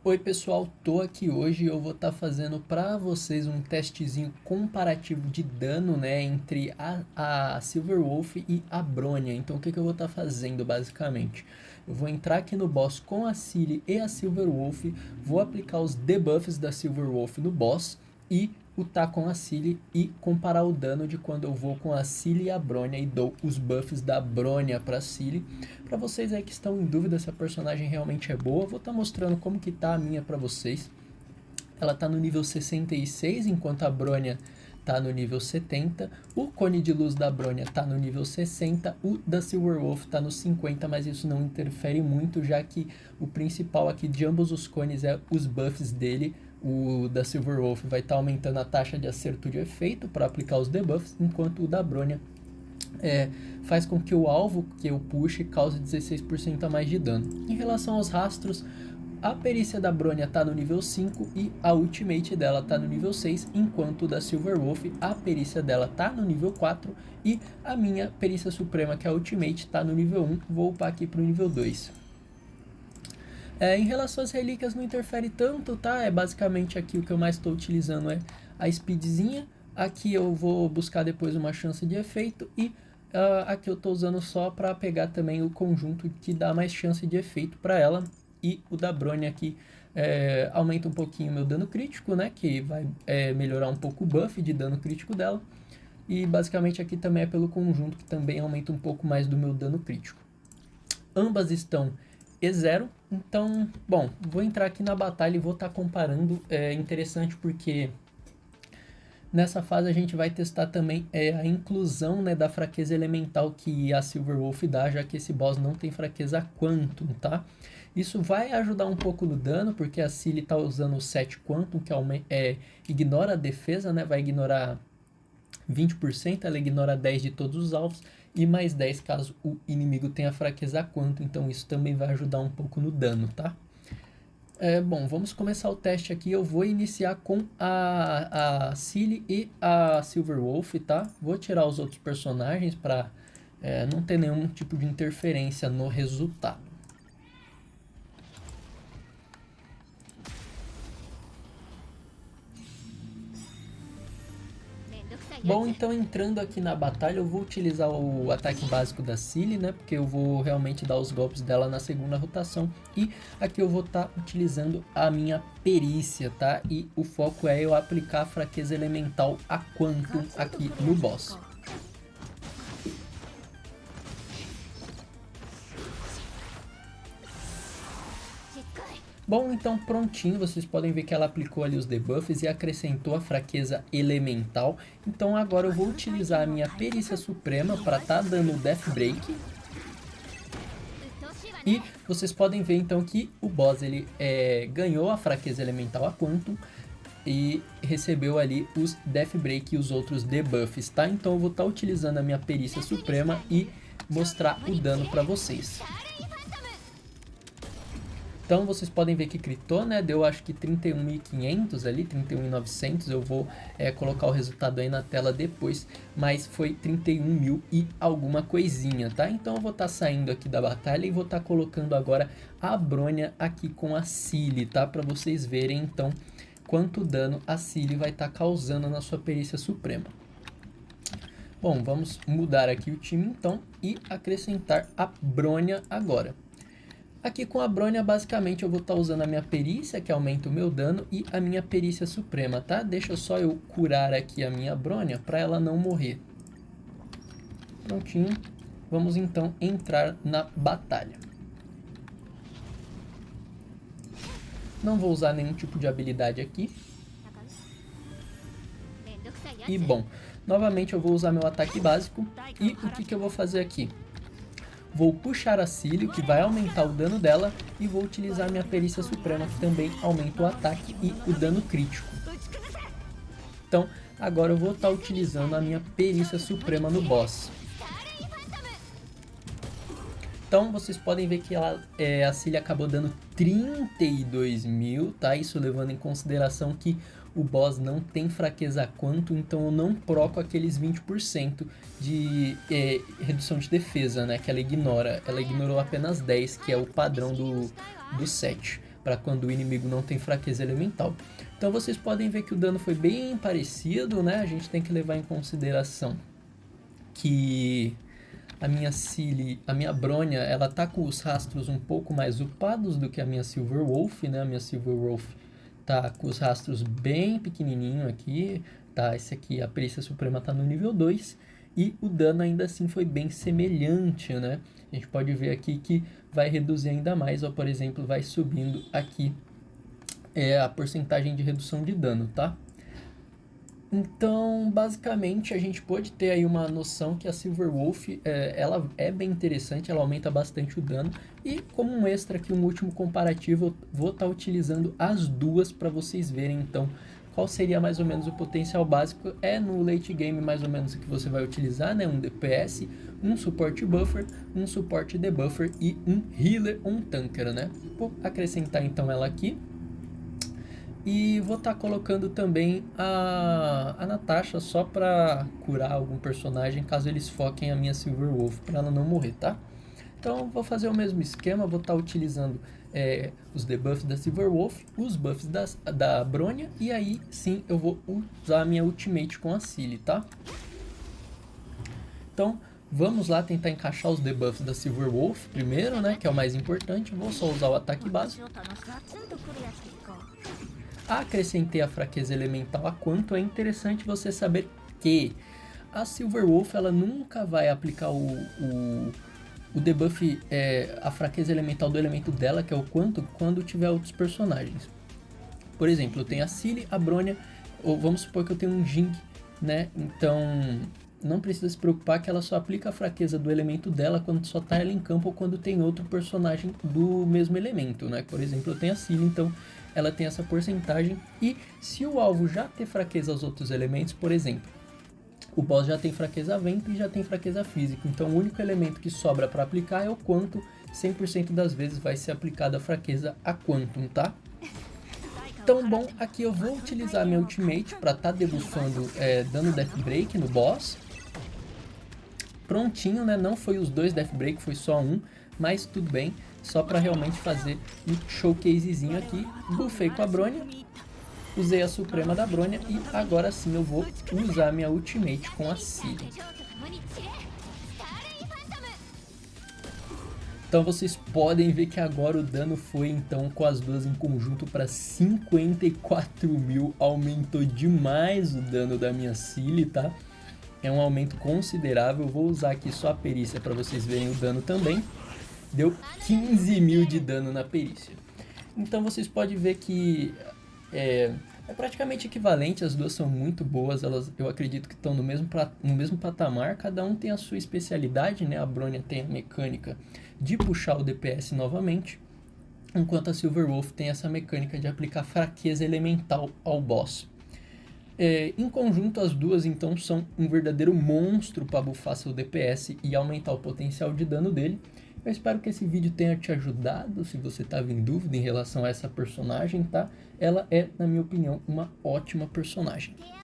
Oi pessoal, tô aqui hoje e eu vou estar fazendo para vocês um testezinho comparativo de dano, né, entre a Silverwolf e a Bronya. Então o que eu vou estar fazendo basicamente? Eu vou entrar aqui no boss com a Cilly e a Silverwolf, vou aplicar os debuffs da Silverwolf no boss e lutar com a Cilly e comparar o dano de quando eu vou com a Cilly e a Bronya e dou os buffs da Bronya pra Cilly. Pra vocês aí que estão em dúvida se a personagem realmente é boa, vou estar mostrando como que tá a minha pra vocês. Ela tá no nível 66, enquanto a Bronya tá no nível 70. O cone de luz da Bronya tá no nível 60, o da Silverwolf tá no 50, mas isso não interfere muito, já que o principal aqui de ambos os cones é os buffs dele. O da Silverwolf vai estar aumentando a taxa de acerto de efeito para aplicar os debuffs, enquanto o da Bronya faz com que o alvo que eu puxe cause 16% a mais de dano. Em relação aos rastros, a perícia da Bronya está no nível 5 e a ultimate dela está no nível 6, enquanto da Silverwolf a perícia dela está no nível 4 e a minha perícia suprema, que é a ultimate, está no nível 1. Vou upar aqui para o nível 2. Em relação às relíquias não interfere tanto, tá? É basicamente aqui o que eu mais estou utilizando é a speedzinha. Aqui eu vou buscar depois uma chance de efeito e aqui eu estou usando só para pegar também o conjunto que dá mais chance de efeito para ela. E o da Bronya aqui aumenta um pouquinho meu dano crítico, né? Que vai melhorar um pouco o buff de dano crítico dela. E basicamente aqui também é pelo conjunto que também aumenta um pouco mais do meu dano crítico. Ambas estão E0, então, bom, vou entrar aqui na batalha e vou estar comparando. É interessante porque nessa fase a gente vai testar também a inclusão, né, da fraqueza elemental que a Silverwolf dá, já que esse boss não tem fraqueza Quantum, tá? Isso vai ajudar um pouco no dano, porque a Cilly está usando o 7 Quantum, que ignora a defesa, né, vai ignorar 20%, ela ignora 10 de todos os alvos e mais 10 caso o inimigo tenha fraqueza Quantum, então isso também vai ajudar um pouco no dano, tá? Bom, vamos começar o teste aqui. Eu vou iniciar com a Cilly e a Silverwolf, tá? Vou tirar os outros personagens para não ter nenhum tipo de interferência no resultado. Bom, então entrando aqui na batalha, eu vou utilizar o ataque básico da Cilly, né? Porque eu vou realmente dar os golpes dela na segunda rotação. E aqui eu vou estar utilizando a minha perícia, tá? E o foco é eu aplicar a fraqueza elemental a Quantum aqui no boss. Bom, então prontinho, vocês podem ver que ela aplicou ali os debuffs e acrescentou a fraqueza elemental. Então agora eu vou utilizar a minha perícia suprema para estar dando o Death Break. E vocês podem ver então que o boss ele ganhou a fraqueza elemental a Quantum e recebeu ali os Death Break e os outros debuffs, tá? Então eu vou estar utilizando a minha perícia suprema e mostrar o dano para vocês. Então vocês podem ver que critou, né? Deu acho que 31.500 ali, 31.900. Eu vou colocar o resultado aí na tela depois, mas foi 31.000 e alguma coisinha, tá? Então eu vou estar saindo aqui da batalha e vou estar colocando agora a Bronya aqui com a Cilly, tá? Para vocês verem então quanto dano a Cilly vai estar causando na sua perícia suprema. Bom, vamos mudar aqui o time então e acrescentar a Bronya agora. Aqui com a Bronya, basicamente, eu vou estar usando a minha perícia, que aumenta o meu dano, e a minha perícia suprema, tá? Deixa só eu curar aqui a minha Bronya, para ela não morrer. Prontinho. Vamos, então, entrar na batalha. Não vou usar nenhum tipo de habilidade aqui. E, bom, novamente eu vou usar meu ataque básico. E o que eu vou fazer aqui? Vou puxar a Cilly, que vai aumentar o dano dela, e vou utilizar minha perícia suprema, que também aumenta o ataque e o dano crítico. Então, agora eu vou estar utilizando a minha perícia suprema no boss. Então, vocês podem ver que a Cilly acabou dando 32.000, tá? Isso levando em consideração que o boss não tem fraqueza Quantum, então eu não proco aqueles 20% de redução de defesa, né? Que ela ignora. Ela ignorou apenas 10, que é o padrão do set. para quando o inimigo não tem fraqueza elemental. Então vocês podem ver que o dano foi bem parecido, né? A gente tem que levar em consideração que a minha Bronya, ela tá com os rastros um pouco mais upados do que a minha Silverwolf, né? A minha Silverwolf tá com os rastros bem pequenininho aqui, tá? Esse aqui, a Perícia Suprema, tá no nível 2 e o dano ainda assim foi bem semelhante, né? A gente pode ver aqui que vai reduzir ainda mais, ó, por exemplo, vai subindo aqui a porcentagem de redução de dano, tá? Então, basicamente, a gente pode ter aí uma noção que a Silverwolf, ela é bem interessante, ela aumenta bastante o dano. E como um extra aqui, um último comparativo, eu vou estar utilizando as duas para vocês verem, então, qual seria mais ou menos o potencial básico. É no late game mais ou menos o que você vai utilizar, né? Um DPS, um suporte buffer, um suporte debuffer e um healer ou um tanker, né? Vou acrescentar então ela aqui. E vou estar colocando também a Natasha só para curar algum personagem, caso eles foquem a minha Silverwolf, para ela não morrer, tá? Então vou fazer o mesmo esquema, vou estar utilizando os debuffs da Silverwolf, os buffs da Bronya, e aí sim eu vou usar a minha ultimate com a Cilly, tá? Então vamos lá tentar encaixar os debuffs da Silverwolf primeiro, né, que é o mais importante. Vou só usar o ataque básico. Acrescentei a fraqueza elemental a quanto. É interessante você saber que a Silverwolf, ela nunca vai aplicar o debuff, a fraqueza elemental do elemento dela, que é o quanto, quando tiver outros personagens. Por exemplo, eu tenho a Cilly, a Bronya, ou vamos supor que eu tenho um Jing, né? Então não precisa se preocupar que ela só aplica a fraqueza do elemento dela quando só tá ela em campo ou quando tem outro personagem do mesmo elemento, né? Por exemplo, eu tenho a Cilly, então ela tem essa porcentagem. E se o alvo já ter fraqueza aos outros elementos, por exemplo, o boss já tem fraqueza a vento e já tem fraqueza física, então o único elemento que sobra para aplicar é o quantum. 100% das vezes vai ser aplicada a fraqueza a quantum, tá? Então, bom, aqui eu vou utilizar minha ultimate para estar debuffando dano Death Break no boss. Prontinho, né? Não foi os 2 Death Break, foi só um, mas tudo bem. Só para realmente fazer um showcasezinho aqui. Buffei com a Bronya, usei a Suprema da Bronya e agora sim eu vou usar minha ultimate com a Cilly. Então vocês podem ver que agora o dano foi então com as duas em conjunto para 54.000, aumentou demais o dano da minha Cilly, tá? É um aumento considerável. Vou usar aqui só a perícia para vocês verem o dano também. Deu 15.000 de dano na perícia. Então vocês podem ver que é praticamente equivalente, as duas são muito boas, eu acredito que estão no mesmo patamar, cada um tem a sua especialidade, né? A Bronya tem a mecânica de puxar o DPS novamente, enquanto a Silverwolf tem essa mecânica de aplicar fraqueza elemental ao boss. Em conjunto, as duas então são um verdadeiro monstro para buffar seu DPS e aumentar o potencial de dano dele. Eu espero que esse vídeo tenha te ajudado, se você estava em dúvida em relação a essa personagem, tá? Ela é, na minha opinião, uma ótima personagem.